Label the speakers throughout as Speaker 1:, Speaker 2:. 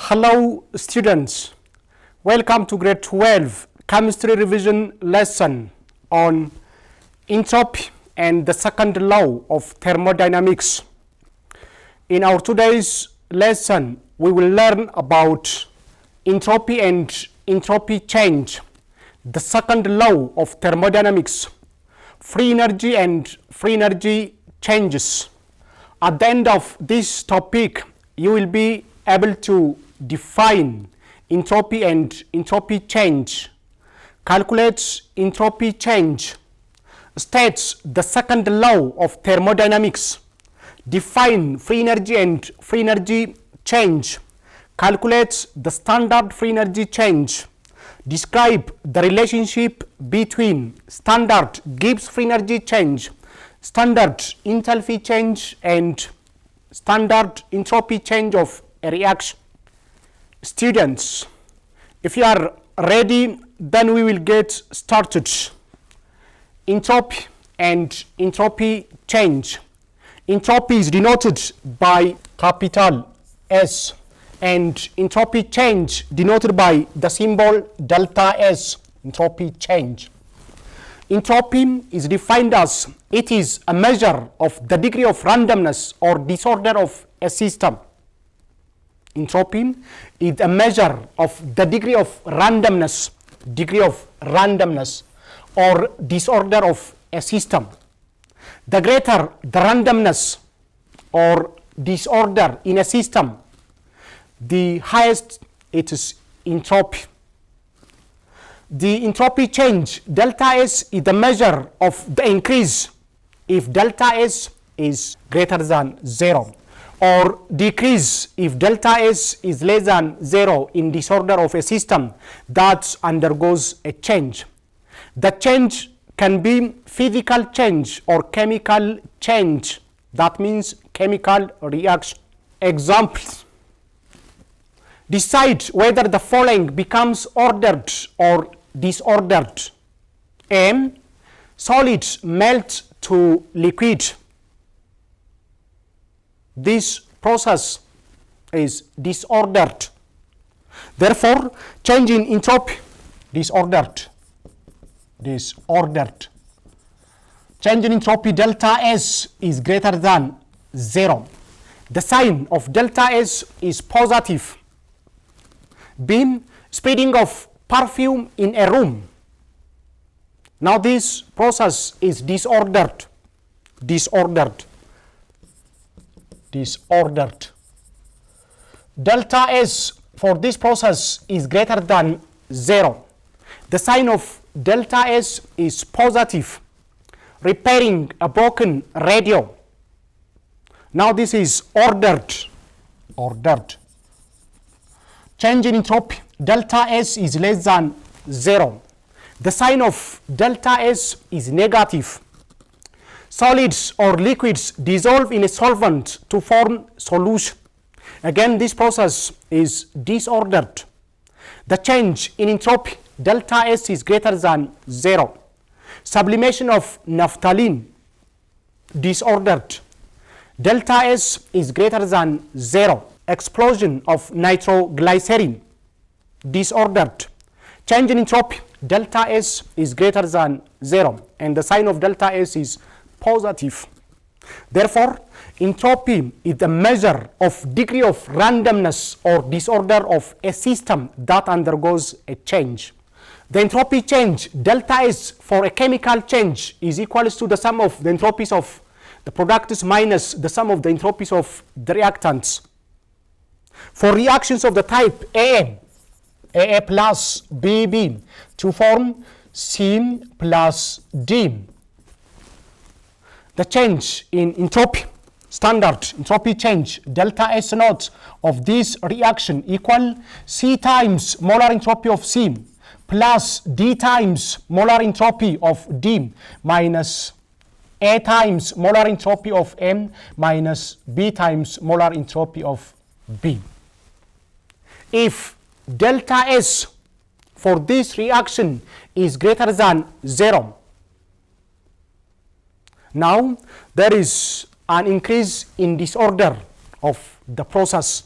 Speaker 1: Hello students, welcome to grade 12 chemistry revision lesson on entropy and the second law of thermodynamics. In our today's lesson, we will learn about entropy and entropy change, the second law of thermodynamics, free energy and free energy changes. At the end of this topic, you will be able to define entropy and entropy change, calculates entropy change, states the second law of thermodynamics, define free energy and free energy change, calculates the standard free energy change, describe the relationship between standard Gibbs free energy change, standard enthalpy change and standard entropy change of a reaction. Students, if you are ready, then we will get started. Entropy and entropy change. Entropy is denoted by capital S and entropy change denoted by the symbol delta S, entropy change. Entropy is defined as it is a measure of the degree of randomness or disorder of a system. Entropy is a measure of the degree of randomness or disorder of a system. The greater the randomness or disorder in a system, the highest it is entropy. The entropy change, delta S, is the measure of the increase if delta S is greater than 0, or decrease if delta S is less than 0 in disorder of a system that undergoes a change. The change can be physical change or chemical change. That means chemical reaction. Examples. Decide whether the following becomes ordered or disordered. M. Solids melt to liquid. This process is disordered. Therefore, change in entropy, disordered. Change in entropy delta S is greater than 0. The sign of delta S is positive. B. Spreading of perfume in a room. Now this process is disordered. Delta S for this process is greater than 0. The sign of delta S is positive. Repairing a broken radio. Now this is ordered. Change in entropy, delta S is less than 0. The sign of delta S is negative. Solids or liquids dissolve in a solvent to form solution. Again, this process is disordered. The change in entropy, delta S is greater than 0. Sublimation of naphthalene, disordered. Delta S is greater than 0. Explosion of nitroglycerin, disordered. Change in entropy, delta S is greater than 0, and the sign of delta S is positive. Therefore, entropy is the measure of degree of randomness or disorder of a system that undergoes a change. The entropy change, delta S, for a chemical change is equals to the sum of the entropies of the products minus the sum of the entropies of the reactants. For reactions of the type AA plus BB to form C plus D, the change in entropy, standard entropy change, delta S naught of this reaction equal C times molar entropy of C plus D times molar entropy of D minus A times molar entropy of M minus B times molar entropy of B. If delta S for this reaction is greater than 0, now there is an increase in disorder of the process.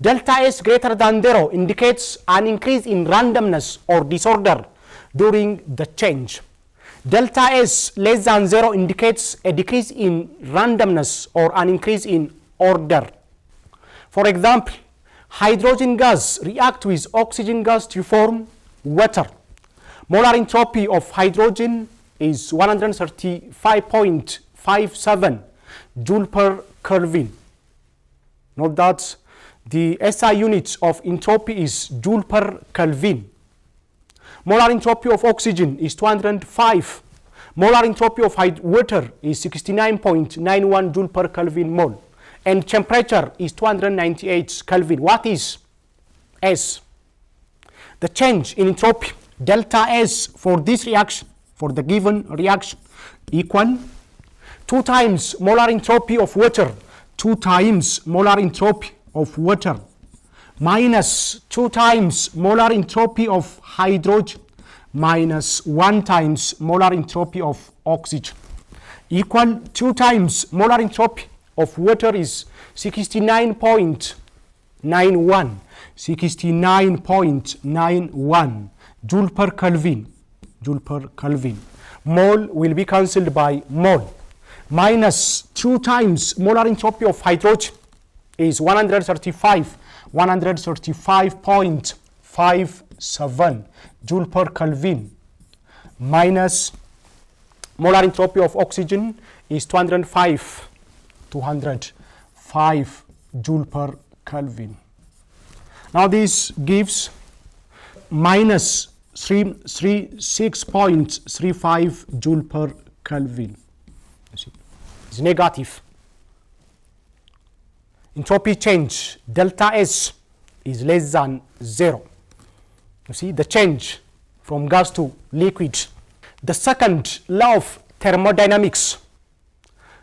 Speaker 1: Delta S greater than 0 indicates an increase in randomness or disorder during the change. Delta S less than 0 indicates a decrease in randomness or an increase in order. For example, hydrogen gas reacts with oxygen gas to form water. Molar entropy of hydrogen is 135.57 joule per Kelvin. Note that the SI unit of entropy is joule per Kelvin. Molar entropy of oxygen is 205. Molar entropy of water is 69.91 joule per Kelvin mole. And temperature is 298 Kelvin. What is S? The change in entropy, delta S, for this reaction, for the given reaction, equal 2 times molar entropy of water, 2 times molar entropy of water, minus 2 times molar entropy of hydrogen, minus 1 times molar entropy of oxygen, equal 2 times molar entropy of water is 69.91, 69.91 joule per Kelvin, joule per Kelvin. Mole will be cancelled by mole. Minus 2 times molar entropy of hydrogen is 135.57 joule per Kelvin. Minus molar entropy of oxygen is 205 joule per Kelvin. Now this gives minus 336.35 joule per Kelvin. It's negative. Entropy change delta S is less than 0. You see the change from gas to liquid. The second law of thermodynamics,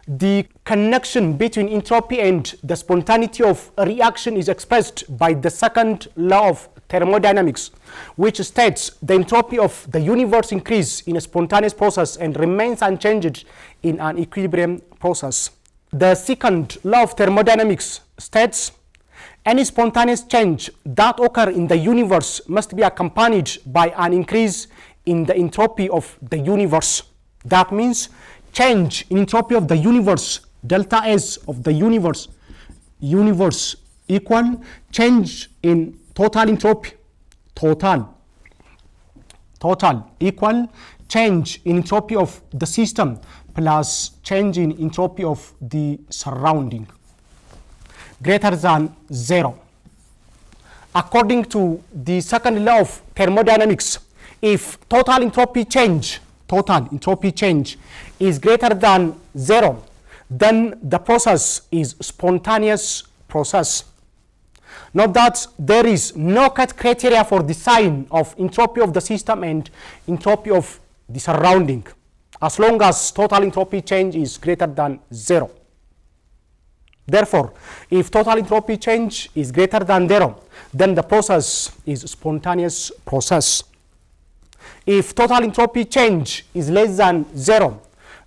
Speaker 1: the connection between entropy and the spontaneity of a reaction is expressed by the second law of thermodynamics, which states the entropy of the universe increases in a spontaneous process and remains unchanged in an equilibrium process. The second law of thermodynamics states any spontaneous change that occurs in the universe must be accompanied by an increase in the entropy of the universe. That means change in entropy of the universe, delta S of the universe equal change in total entropy, total equal change in entropy of the system plus change in entropy of the surrounding, greater than 0. According to the second law of thermodynamics, if total entropy change is greater than 0, then the process is spontaneous process. Note that there is no cut criteria for the sign of entropy of the system and entropy of the surrounding, as long as total entropy change is greater than 0. Therefore, if total entropy change is greater than 0, then the process is spontaneous process. If total entropy change is less than 0,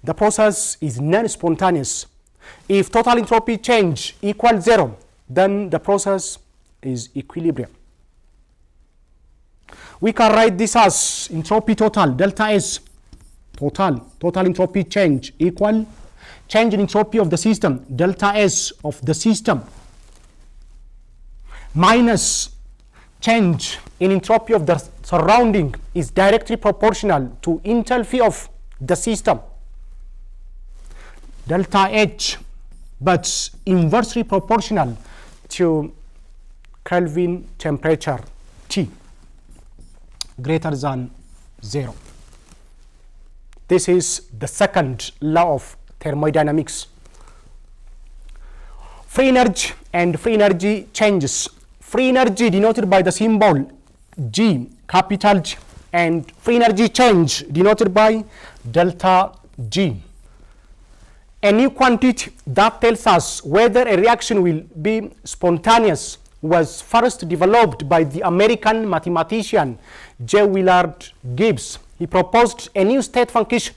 Speaker 1: the process is non-spontaneous. If total entropy change equals 0, then the process is equilibrium. We can write this as entropy total, delta S, total entropy change equal change in entropy of the system, delta S of the system, minus change in entropy of the surrounding is directly proportional to enthalpy of the system, delta H, but inversely proportional to Kelvin temperature T, greater than 0. This is the second law of thermodynamics. Free energy and free energy changes. Free energy denoted by the symbol G, capital G, and free energy change denoted by delta G. A new quantity that tells us whether a reaction will be spontaneous was first developed by the American mathematician J. Willard Gibbs. He proposed a new state function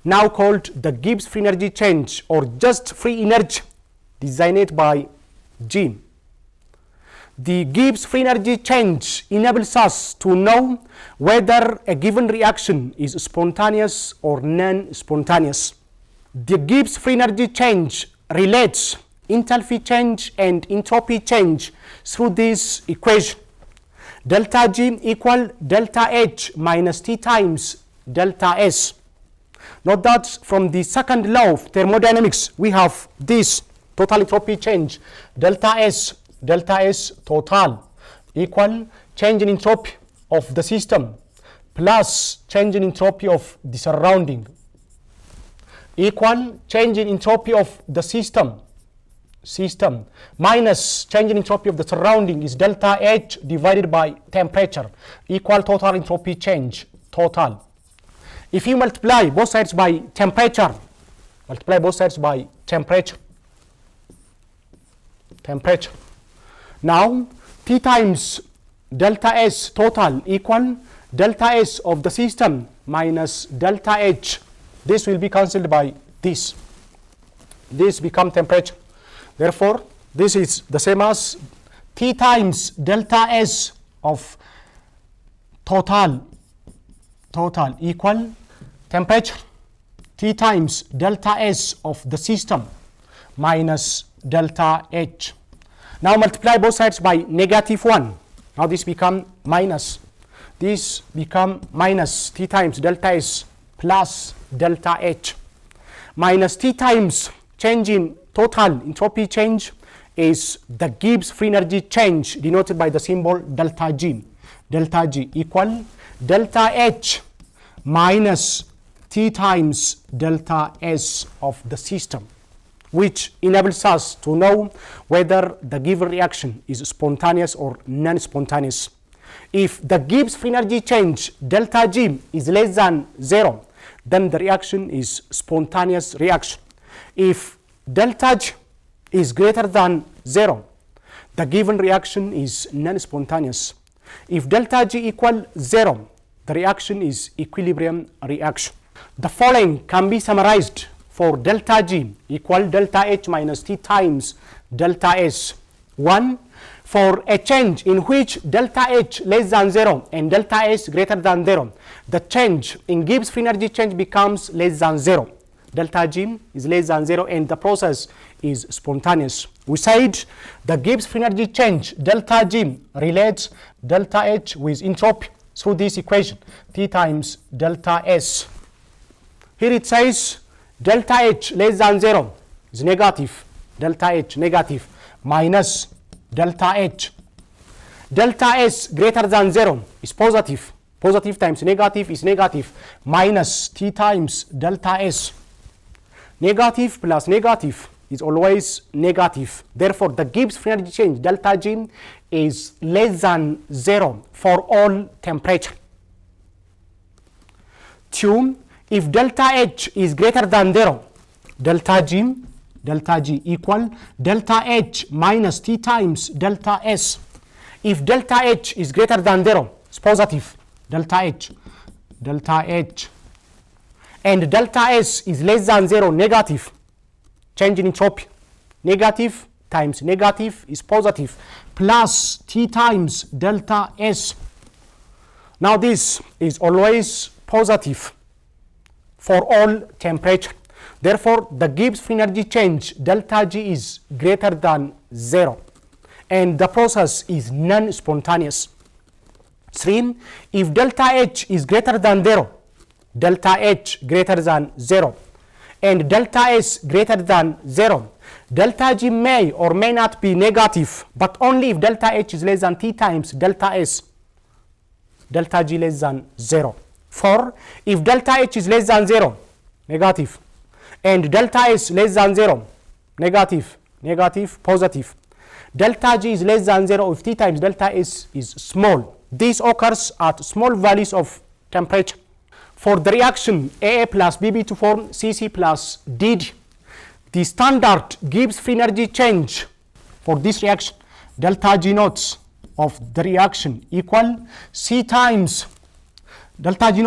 Speaker 1: now called the Gibbs free energy change, or just free energy, designed by G. The Gibbs free energy change enables us to know whether a given reaction is spontaneous or non-spontaneous. The Gibbs free energy change relates enthalpy change and entropy change through this equation. Delta G equal delta H minus T times delta S. Note that from the second law of thermodynamics, we have this total entropy change, delta S total equal change in entropy of the system plus change in entropy of the surrounding equal change in entropy of the system minus change in entropy of the surrounding is delta H divided by temperature equal total entropy change total. If you multiply both sides by temperature, now T times delta S total equal delta S of the system minus delta H. This will be cancelled by this. This become temperature. Therefore, this is the same as T times delta S of total equal temperature T times delta S of the system minus delta H. Now multiply both sides by -1. Now this become minus. This become minus T times delta S plus delta H minus T times change in total entropy change is the Gibbs free energy change denoted by the symbol delta G. Delta G equal delta H minus T times delta S of the system, which enables us to know whether the given reaction is spontaneous or non-spontaneous. If the Gibbs free energy change delta G is less than 0, then the reaction is spontaneous reaction. If delta G is greater than 0, the given reaction is non-spontaneous. If delta G equal 0, the reaction is equilibrium reaction. The following can be summarized for delta G equal delta H minus T times delta S. 1. For a change in which delta H less than 0 and delta S greater than 0, the change in Gibbs free energy change becomes less than 0. Delta G is less than 0 and the process is spontaneous. We said the Gibbs free energy change delta G relates delta H with entropy through this equation, T times delta S. Here it says delta H less than 0 is negative, delta H negative, minus delta H. Delta S greater than 0 is positive, positive times negative is negative, minus T times delta S. Negative plus negative is always negative. Therefore, the Gibbs free energy change delta G is less than 0 for all temperature. 2. If delta H is greater than 0, delta G equal delta H minus T times delta S. If delta H is greater than 0, it's positive, delta H, and delta S is less than 0, negative, change in entropy, negative times negative is positive, plus T times delta S. Now this is always positive for all temperature. Therefore, the Gibbs free energy change delta G is greater than 0 and the process is non-spontaneous. 3. If delta H is greater than 0, delta H greater than 0 and delta S greater than 0, delta G may or may not be negative, but only if delta H is less than T times delta S, delta G less than 0. 4. If delta H is less than 0, negative, and delta S less than 0, negative, positive. Delta G is less than 0 if T times delta S is small. This occurs at small values of temperature. For the reaction AA plus BB to form CC plus DD, the standard Gibbs free energy change for this reaction, delta G naught of the reaction equal C times delta G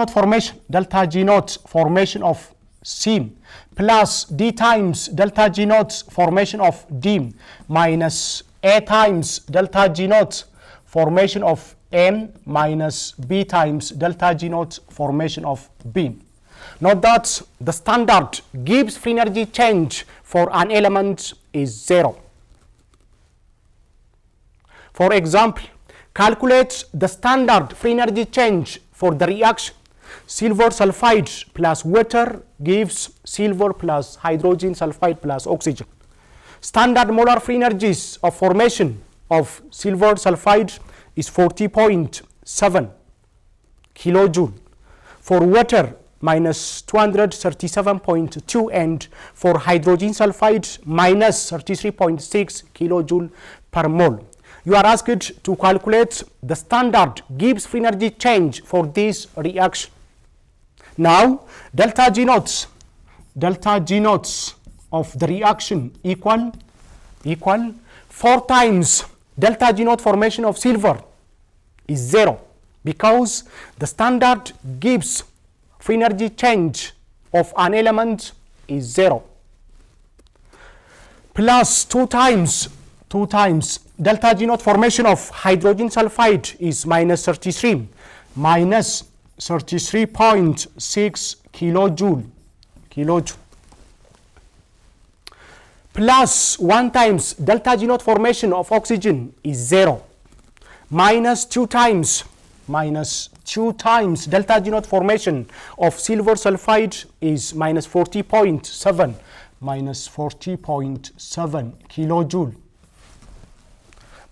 Speaker 1: naught formation of C plus D times delta G naught formation of D minus A times delta G naught formation of N minus B times delta G naught formation of B. Note that the standard Gibbs free energy change for an element is 0. For example, calculate the standard free energy change for the reaction silver sulfide plus water gives silver plus hydrogen sulfide plus oxygen. Standard molar free energies of formation of silver sulfide is 40.7 kilojoule. For water, minus 237.2, and for hydrogen sulfide, minus 33.6 kilojoule per mole. You are asked to calculate the standard Gibbs free energy change for this reaction. Now, delta G naught of the reaction equal 4 times delta G naught formation of silver is 0, because the standard Gibbs free energy change of an element is 0, plus 2 times delta G naught formation of hydrogen sulfide is minus 33.6 kilojoule, plus 1 times delta G naught formation of oxygen is 0, minus 2 times delta G naught formation of silver sulfide is minus 40.7 kilojoule,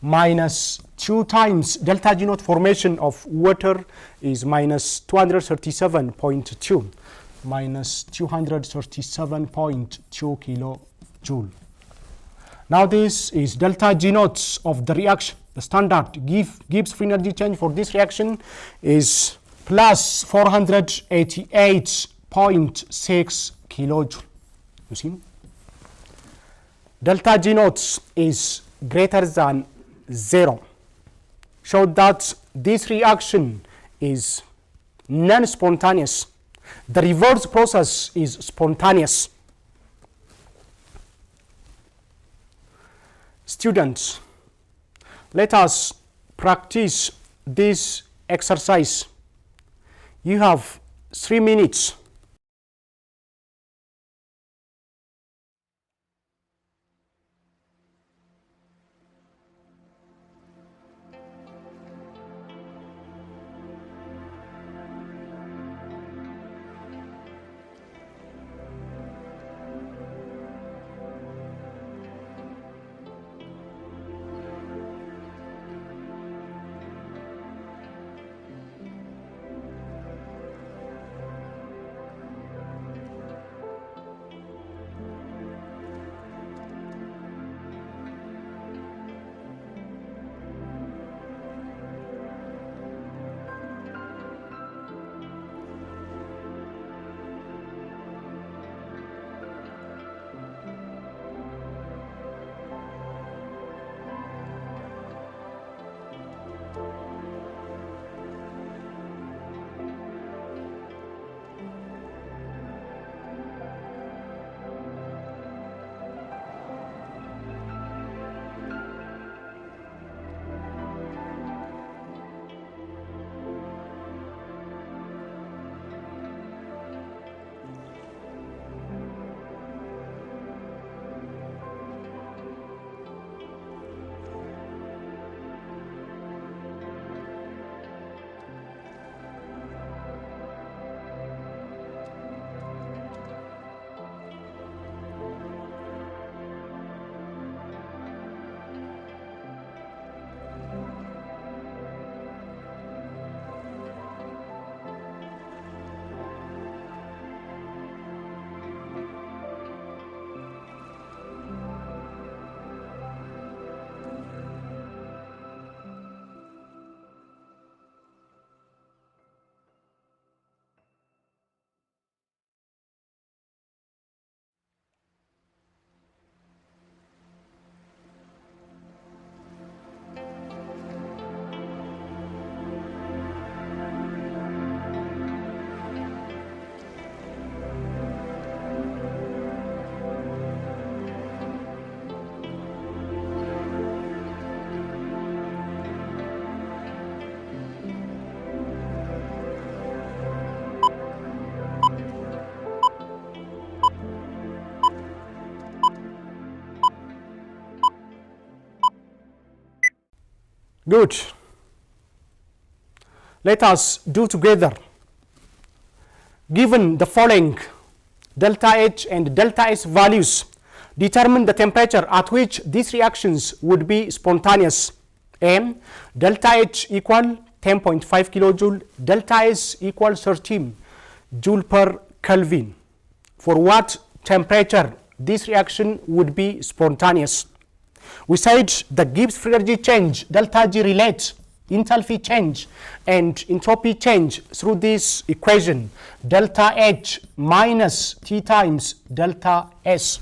Speaker 1: minus 2 times delta G naught formation of water is minus 237.2 kilojoule. Now this is delta G naught of the reaction. The standard Gibbs free energy change for this reaction is plus 488.6 kilojoule. You see, delta G naught is greater than 0. Show that this reaction is non-spontaneous. The reverse process is spontaneous. Students, let us practice this exercise. You have 3 minutes. Good. Let us do together. Given the following delta H and delta S values, determine the temperature at which these reactions would be spontaneous. And delta H equal 10.5 kilojoule, delta S equal 13 joule per Kelvin. For what temperature this reaction would be spontaneous? We said the Gibbs free energy change delta G relates enthalpy change and entropy change through this equation delta H minus T times delta S.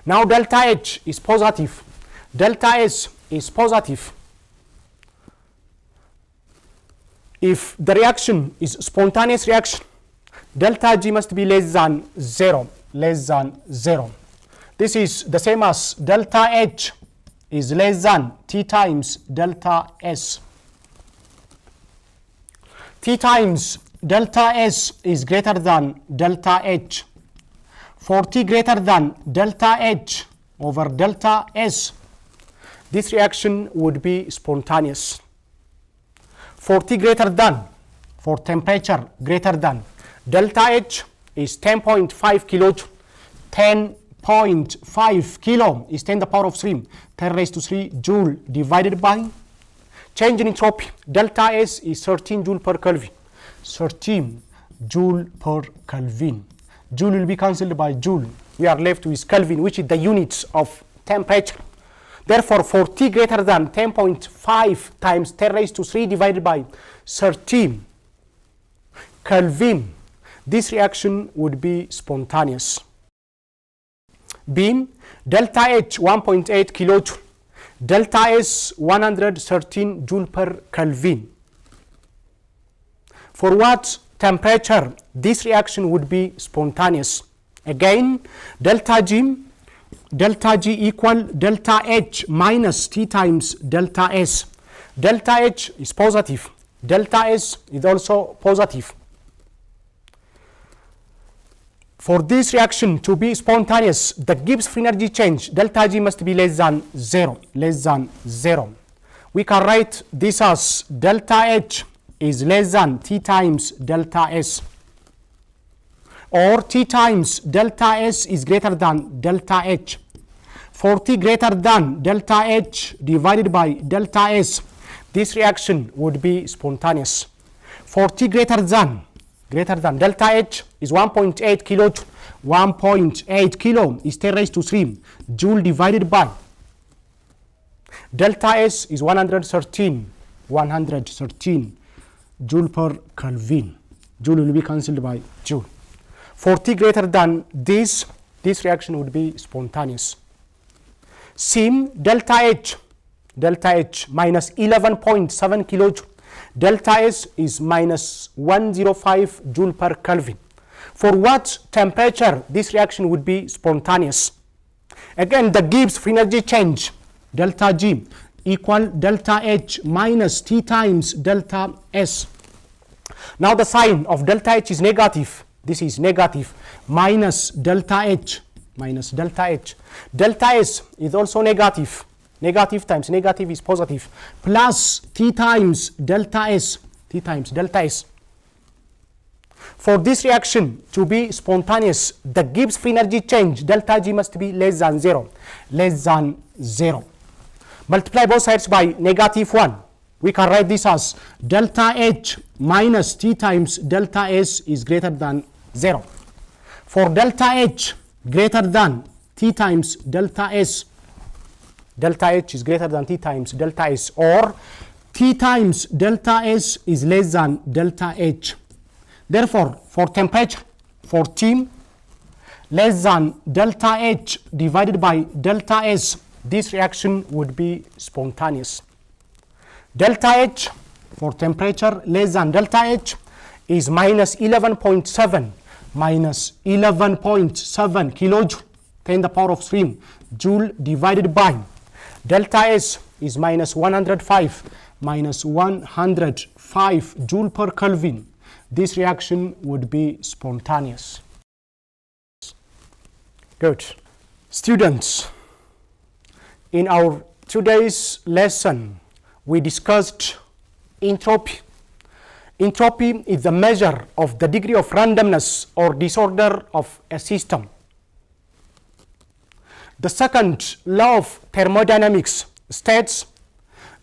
Speaker 1: Now delta H is positive, delta S is positive. If the reaction is spontaneous reaction, delta G must be less than 0, less than 0. This is the same as delta H is less than T times delta S. T times delta S is greater than delta H. For T greater than delta H over delta S, this reaction would be spontaneous. For T greater than, for temperature greater than, delta H is 10.5 kilojoule. 10.5 kilo is 10 to the power of 3, 10 raised to 3 joule divided by change in entropy. Delta S is 13 joule per Kelvin. 13 joule per Kelvin. Joule will be cancelled by joule. We are left with Kelvin, which is the units of temperature. Therefore, for T greater than 10.5 times 10 raised to 3 divided by 13 Kelvin, this reaction would be spontaneous. B, delta H 1.8 kilojoule, delta S 113 joule per Kelvin. For what temperature this reaction would be spontaneous? Again, delta G equal delta H minus T times delta S. Delta H is positive, delta S is also positive. For this reaction to be spontaneous, the Gibbs free energy change delta G must be less than 0, less than 0. We can write this as delta H is less than T times delta S, or T times delta S is greater than delta H. For T greater than delta H divided by delta S, this reaction would be spontaneous. For T greater than delta H is 1.8 kilojoule. 1.8 kilo is 10 raised to 3 joule divided by delta S is 113 joule per Kelvin. Joule will be cancelled by joule. For T greater than this reaction would be spontaneous. C, delta H minus 11.7 kilojoule. Delta S is minus 105 joule per Kelvin. For what temperature this reaction would be spontaneous? Again, the Gibbs free energy change delta G equal delta H minus T times delta S. Now the sign of delta H is negative. This is negative, minus delta H, minus delta H. Delta S is also negative. Negative times negative is positive, plus T times delta S, T times delta S. For this reaction to be spontaneous, the Gibbs free energy change delta G must be less than 0, less than 0. Multiply both sides by negative 1. We can write this as delta H minus T times delta S is greater than 0. For delta H greater than T times delta S, delta H is greater than T times delta S, or T times delta S is less than delta H. Therefore, for temperature, for T less than delta H divided by delta S, this reaction would be spontaneous. Delta H for temperature less than delta H is minus 11.7 kilojoule, 10 to the power of 3 joule divided by delta S is minus 105 joule per Kelvin. This reaction would be spontaneous. Good. Students, in our today's lesson, we discussed entropy. Entropy is the measure of the degree of randomness or disorder of a system. The second law of thermodynamics states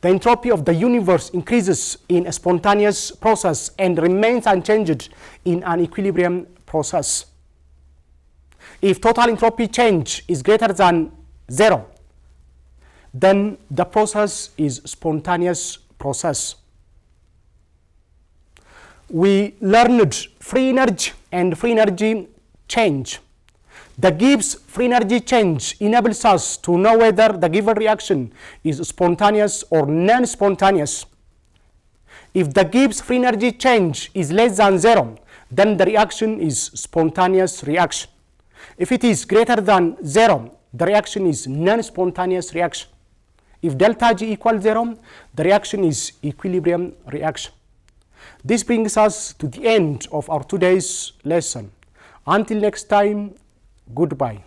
Speaker 1: the entropy of the universe increases in a spontaneous process and remains unchanged in an equilibrium process. If total entropy change is greater than 0, then the process is spontaneous process. We learned free energy and free energy change. The Gibbs free energy change enables us to know whether the given reaction is spontaneous or non-spontaneous. If the Gibbs free energy change is less than 0, then the reaction is spontaneous reaction. If it is greater than 0, the reaction is non-spontaneous reaction. If delta G equals 0, the reaction is equilibrium reaction. This brings us to the end of our today's lesson. Until next time, goodbye.